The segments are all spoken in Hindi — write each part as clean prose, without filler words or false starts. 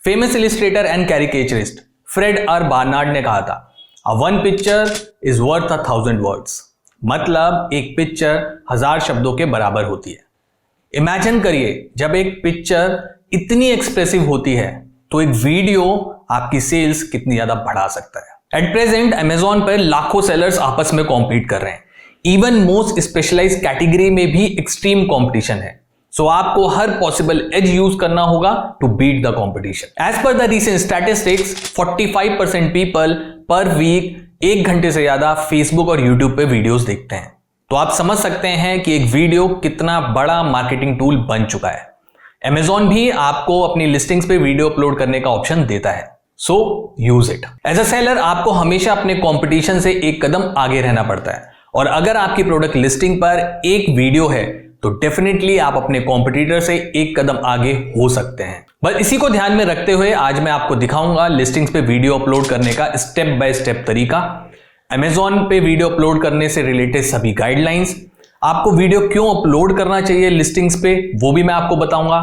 Famous illustrator and caricaturist Fred R Barnard ने कहा था, a one picture is worth 1000 words. मतलब एक पिक्चर 1000 शब्दों के बराबर होती है। इमेजिन करिए जब एक पिक्चर इतनी एक्सप्रेसिव होती है तो एक वीडियो आपकी सेल्स कितनी ज्यादा बढ़ा सकता है। एट प्रेजेंट अमेजॉन पर लाखों सेलर्स आपस में कॉम्पीट कर रहे हैं। इवन मोस्ट स्पेशलाइज्ड कैटेगरी में भी एक्सट्रीम कंपटीशन है। सो आपको हर पॉसिबल एज यूज करना होगा to beat the competition. As per the recent statistics 45% people per week 1 घंटे से ज्यादा फेसबुक और यूट्यूब पे वीडियोस देखते हैं। तो आप समझ सकते हैं कि एक वीडियो कितना बड़ा मार्केटिंग टूल बन चुका है। Amazon भी आपको अपनी लिस्टिंग्स पे वीडियो अपलोड करने का ऑप्शन देता है, so use it. As a seller आपको हमेशा अपने कंपटीशन से एक कदम आगे रहना पड़ता है, और अगर आपकी प्रोडक्ट लिस्टिंग पर एक वीडियो है तो डेफिनेटली आप अपने कॉम्पिटिटर से एक कदम आगे हो सकते हैं। बस इसी को ध्यान में रखते हुए आज मैं आपको दिखाऊंगा लिस्टिंग्स पे वीडियो अपलोड करने का स्टेप बाय स्टेप तरीका, Amazon पे वीडियो अपलोड करने से रिलेटेड सभी गाइडलाइंस, आपको वीडियो क्यों अपलोड करना चाहिए लिस्टिंग्स पे वो भी मैं आपको बताऊंगा,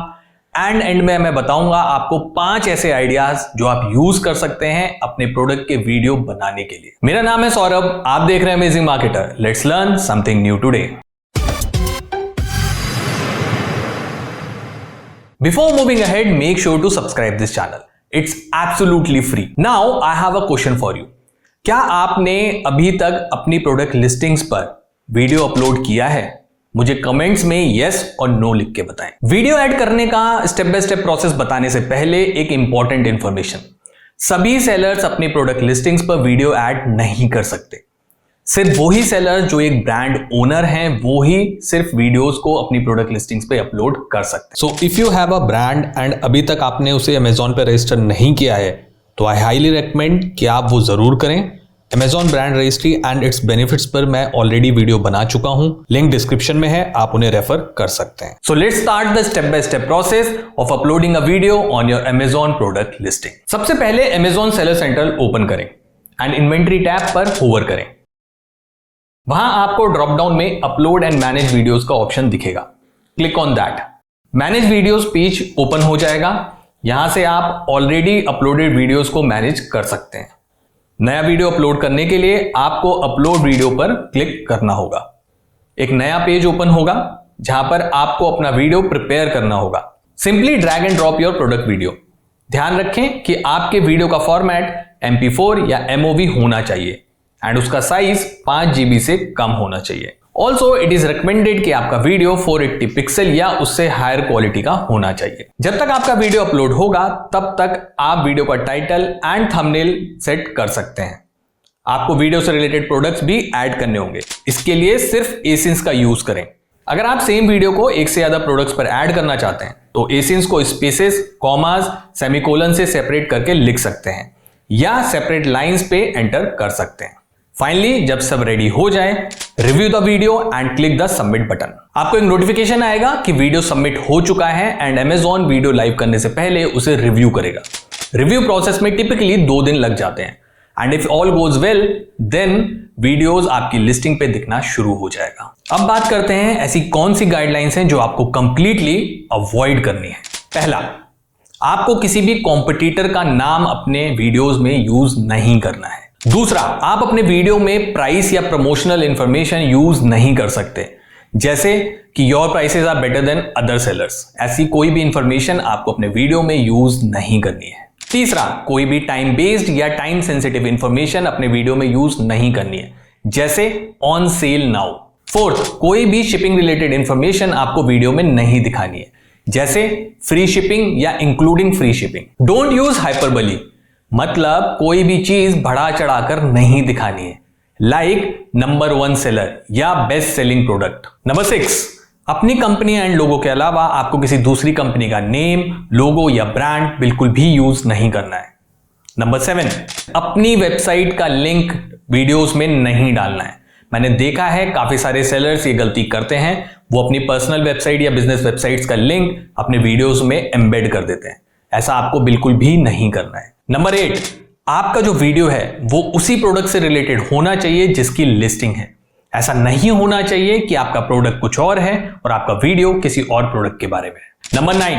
एंड में मैं बताऊंगा आपको 5 ऐसे आइडियाज जो आप यूज कर सकते हैं अपने प्रोडक्ट के वीडियो बनाने के लिए। मेरा नाम है सौरभ, आप देख रहे हैं amazing marketer. Let's learn something new today. Before moving ahead, make sure to subscribe this channel. It's absolutely free. Now, I have a question for you. क्या आपने अभी तक अपनी प्रोडक्ट लिस्टिंग्स पर वीडियो अपलोड किया है? मुझे कमेंट्स में यस और नो लिख के बताएं। वीडियो ऐड करने का स्टेप बाय स्टेप प्रोसेस बताने से पहले एक इंपॉर्टेंट इंफॉर्मेशन, सभी सेलर्स अपनी प्रोडक्ट लिस्टिंग्स पर वीडियो ऐड नहीं कर सकते। सिर्फ वही सेलर जो एक ब्रांड ओनर हैं वो ही सिर्फ वीडियोस को अपनी प्रोडक्ट लिस्टिंग्स पे अपलोड कर सकते हैं। So if you have a brand and अभी तक आपने उसे अमेजॉन पे रजिस्टर नहीं किया है तो आई हाईली रेकमेंड कि आप वो जरूर करें। Amazon brand registry and it's benefits पर मैं ऑलरेडी वीडियो बना चुका हूं, लिंक डिस्क्रिप्शन में है, आप उन्हें रेफर कर सकते हैं। So let's start the step by step process of uploading a video on your Amazon product listing. सबसे पहले अमेजॉन सेलर सेंट्रल ओपन करें एंड इन्वेंट्री टैब पर होवर करें। वहां आपको ड्रॉप डाउन में अपलोड एंड मैनेज वीडियोस का ऑप्शन दिखेगा, click on that. Manage videos page open हो जाएगा। यहां से आप ऑलरेडी अपलोडेड वीडियोस को मैनेज कर सकते हैं। नया वीडियो अपलोड करने के लिए आपको अपलोड वीडियो पर क्लिक करना होगा। एक नया पेज ओपन होगा जहां पर आपको अपना वीडियो प्रिपेयर करना होगा। Simply drag and drop your product video. ध्यान रखें कि आपके वीडियो का फॉर्मेट MP4 या MOV होना चाहिए एंड उसका साइज 5 GB से कम होना चाहिए। ऑल्सो इट इज रिकमेंडेड कि आपका वीडियो 480 पिक्सल या उससे हायर क्वालिटी का होना चाहिए। जब तक आपका वीडियो अपलोड होगा तब तक आप वीडियो का टाइटल एंड थंबनेल सेट कर सकते हैं। आपको वीडियो से रिलेटेड प्रोडक्ट्स भी ऐड करने होंगे, इसके लिए सिर्फ एसिंस का यूज करें। अगर आप सेम वीडियो को एक से ज्यादा प्रोडक्ट्स पर ऐड करना चाहते हैं तो एसिंस को स्पेसेस, कॉमास, सेमीकोलन से सेपरेट करके लिख सकते हैं या सेपरेट लाइंस पे एंटर कर सकते हैं। फाइनली जब सब रेडी हो जाए, review the video and click the submit button. आपको एक नोटिफिकेशन आएगा कि वीडियो सबमिट हो चुका है एंड Amazon वीडियो लाइव करने से पहले उसे रिव्यू करेगा। रिव्यू प्रोसेस में टिपिकली 2 दिन लग जाते हैं and if all goes well then videos आपकी लिस्टिंग पे दिखना शुरू हो जाएगा। अब बात करते हैं ऐसी कौन सी गाइडलाइंस हैं जो आपको कंप्लीटली अवॉइड करनी है। पहला, आपको किसी भी कॉम्पिटिटर का नाम अपने वीडियोस में यूज नहीं करना है। दूसरा, आप अपने वीडियो में प्राइस या प्रमोशनल इंफॉर्मेशन यूज नहीं कर सकते, जैसे कि your prices are better than other sellers. ऐसी कोई भी इंफॉर्मेशन आपको अपने वीडियो में यूज नहीं करनी है। तीसरा, कोई भी टाइम बेस्ड या टाइम सेंसिटिव इंफॉर्मेशन अपने वीडियो में यूज नहीं करनी है, जैसे ऑन सेल नाउ। फोर्थ, कोई भी शिपिंग रिलेटेड इंफॉर्मेशन आपको वीडियो में नहीं दिखानी है, जैसे फ्री शिपिंग या including free shipping. Don't use hyperbole, मतलब कोई भी चीज बढ़ा चढ़ाकर नहीं दिखानी है, लाइक नंबर 1 सेलर या बेस्ट सेलिंग प्रोडक्ट। नंबर 6, अपनी कंपनी एंड लोगो के अलावा आपको किसी दूसरी कंपनी का नेम, लोगो या ब्रांड बिल्कुल भी यूज नहीं करना है। नंबर 7, अपनी वेबसाइट का लिंक वीडियोस में नहीं डालना है। मैंने देखा है काफी सारे सेलर्स ये गलती करते हैं, वो अपनी पर्सनल वेबसाइट या बिजनेस वेबसाइट्स का लिंक अपने वीडियोस में एम्बेड कर देते हैं। ऐसा आपको बिल्कुल भी नहीं करना है। नंबर 8, आपका जो वीडियो है वो उसी प्रोडक्ट से रिलेटेड होना चाहिए जिसकी लिस्टिंग है। ऐसा नहीं होना चाहिए कि आपका प्रोडक्ट कुछ और है और आपका वीडियो किसी और प्रोडक्ट के बारे में है। नंबर 9,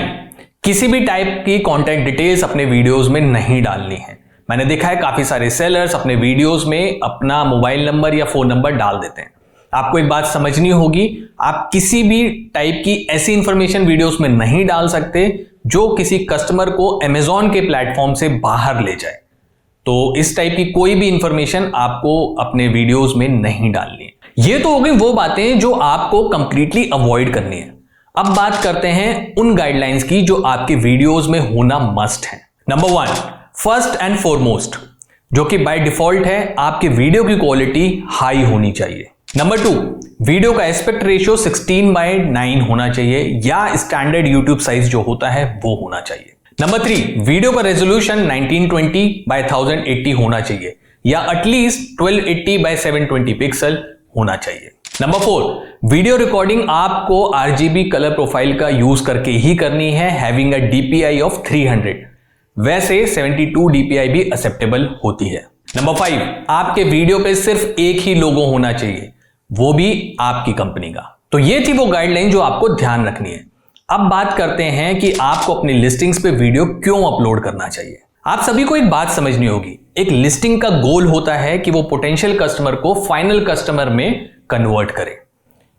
किसी भी टाइप की कॉन्टैक्ट डिटेल्स अपने वीडियोस में नहीं डालनी है। मैंने देखा है काफी सारे सेलर्स अपने वीडियोस में अपना मोबाइल नंबर या फोन नंबर डाल देते हैं। आपको एक बात समझनी होगी, आप किसी भी टाइप की ऐसी इंफॉर्मेशन वीडियोस में नहीं डाल सकते जो किसी कस्टमर को अमेजॉन के प्लेटफॉर्म से बाहर ले जाए। तो इस टाइप की कोई भी इंफॉर्मेशन आपको अपने वीडियोस में नहीं डालनी है। ये तो हो गई वो बातें जो आपको कंप्लीटली अवॉइड करनी है। अब बात करते हैं उन गाइडलाइंस की जो आपके वीडियोस में होना मस्ट है। नंबर 1, फर्स्ट एंड फॉरमोस्ट, जो कि बाय डिफॉल्ट है, आपके वीडियो की क्वालिटी हाई होनी चाहिए। नंबर 2, वीडियो का एस्पेक्ट रेशियो 16:9 होना चाहिए या स्टैंडर्ड यूट्यूब साइज जो होता है वो होना चाहिए। नंबर 3, वीडियो का रेजोल्यूशन 1920x1080 होना चाहिए या एटलीस्ट 1280x720 पिक्सल होना चाहिए। नंबर 4, वीडियो रिकॉर्डिंग आपको RGB कलर प्रोफाइल का यूज करके ही करनी है, हैविंग अ DPI ऑफ 300। वैसे 72 DPI भी एक्सेप्टेबल होती है। नंबर 5, आपके वीडियो पे सिर्फ एक ही लोगो होना चाहिए, वो भी आपकी कंपनी का। तो ये थी वो गाइडलाइन जो आपको ध्यान रखनी है। अब बात करते हैं कि आपको अपनी लिस्टिंग्स पे वीडियो क्यों अपलोड करना चाहिए। आप सभी को एक बात समझनी होगी, एक लिस्टिंग का गोल होता है कि वो पोटेंशियल कस्टमर को फाइनल कस्टमर में कन्वर्ट करे,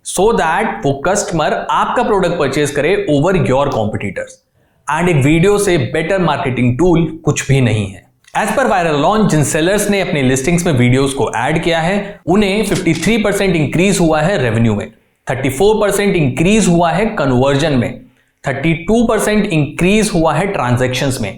सो दैट वो कस्टमर आपका प्रोडक्ट परचेज करे ओवर योर कॉम्पिटिटर्स। एंड एक वीडियो से बेटर मार्केटिंग टूल कुछ भी नहीं है। एज पर वायरल लॉन्च, जिन सेलर्स ने अपने लिस्टिंग्स में वीडियोस को ऐड किया है उन्हें 53% इंक्रीज हुआ है रेवेन्यू में, 34% इंक्रीज हुआ है कन्वर्जन में, 32% इंक्रीज हुआ है ट्रांजैक्शंस में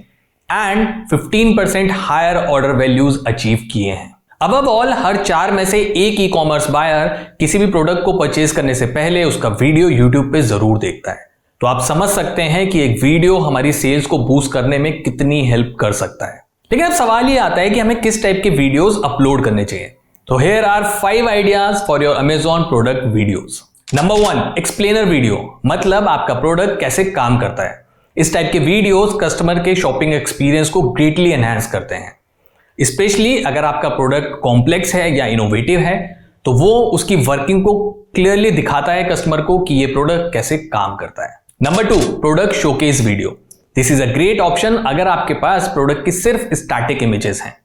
and 15% higher order values achieve किए हैं। अबव ऑल, हर 4 में से एक ई कॉमर्स बायर किसी भी प्रोडक्ट को परचेज करने से पहले उसका वीडियो यूट्यूब पे जरूर देखता है। तो आप समझ सकते हैं कि एक वीडियो हमारी सेल्स को बूस्ट करने में कितनी हेल्प कर सकता है। लेकिन अब सवाल ये आता है कि हमें किस टाइप के वीडियोस अपलोड करने चाहिए। तो here are 5 ideas for your Amazon product videos. Number 1, explainer video, मतलब आपका प्रोडक्ट कैसे काम करता है। इस टाइप के वीडियोस कस्टमर के शॉपिंग एक्सपीरियंस को ग्रेटली एनहांस करते हैं। स्पेशली अगर आपका प्रोडक्ट कॉम्प्लेक्स है या इनोवेटिव है तो वो उसकी वर्किंग को क्लियरली दिखाता है कस्टमर को कि ये प्रोडक्ट कैसे काम करता है। Number 2, product showcase video. This is a great option अगर आपके पास प्रोडक्ट की सिर्फ स्टैटिक इमेजेस हैं।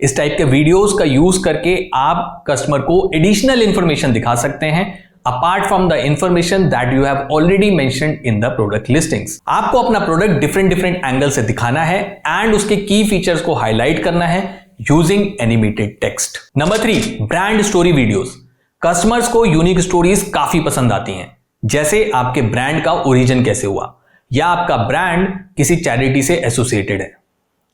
इस टाइप के वीडियोस का यूज करके आप कस्टमर को एडिशनल इंफॉर्मेशन दिखा सकते हैं apart from the information that you have already mentioned in the product listings. आपको अपना प्रोडक्ट डिफरेंट एंगल से दिखाना है एंड उसके की फीचर्स को हाईलाइट करना है using animated text. Number 3, brand story videos. Customers को यूनिक स्टोरीज काफी पसंद आती हैं, जैसे आपके ब्रांड का ओरिजिन कैसे हुआ या आपका ब्रांड किसी चैरिटी से एसोसिएटेड है।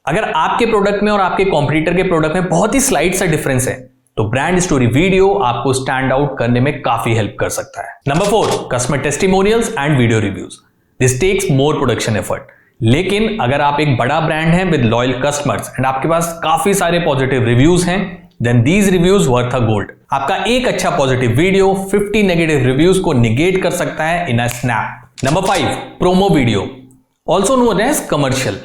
अगर आपके प्रोडक्ट में और आपके कॉम्पिटिटर के प्रोडक्ट में बहुत ही स्लाइड सा डिफरेंस है तो ब्रांड स्टोरी वीडियो आपको स्टैंड आउट करने में काफी हेल्प कर सकता है। Number 4, customer testimonials and video reviews. This takes more production effort, लेकिन अगर आप एक बड़ा ब्रांड है विद लॉयल कस्टमर्स एंड आपके पास काफी सारे पॉजिटिव रिव्यूज हैं, then these reviews worth a gold. आपका एक अच्छा पॉजिटिव वीडियो 50 नेगेटिव रिव्यूज को निगेट कर सकता है in a snap. Number 5, promo video, also known as commercial.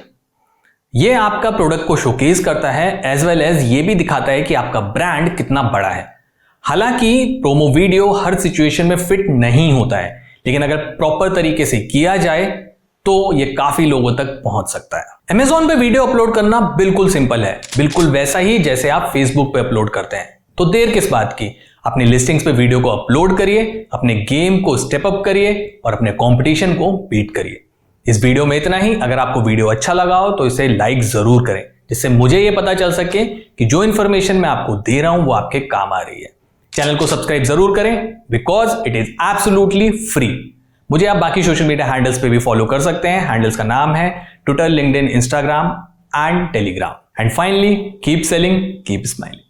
ये आपका प्रोडक्ट को शोकेस करता है एज वेल एज ये भी दिखाता है कि आपका ब्रांड कितना बड़ा है। हालांकि प्रोमो वीडियो हर सिचुएशन में फिट नहीं होता है, लेकिन अगर प्रॉपर तरीके से किया जाए तो ये काफी लोगों तक पहुंच सकता है। Amazon पे वीडियो अपलोड करना बिल्कुल सिंपल है, बिल्कुल वैसा ही जैसे आप Facebook पे अपलोड करते हैं। तो देर किस बात की, अपनी लिस्टिंग्स पे वीडियो को अपलोड करिए, अपने गेम को स्टेप अप करिए और अपने कंपटीशन को बीट करिए। इस वीडियो में इतना ही। अगर आपको वीडियो अच्छा लगा हो तो इसे लाइक जरूर करें, जिससे मुझे यह पता चल सके कि जो इंफॉर्मेशन मैं आपको दे रहा हूं वो आपके काम आ रही है। चैनल को सब्सक्राइब जरूर करें because it is absolutely free. मुझे आप बाकी सोशल मीडिया हैंडल्स पे भी फॉलो कर सकते हैं। हैंडल्स का नाम है Twitter, LinkedIn, Instagram and Telegram. And finally, keep selling, keep smiling.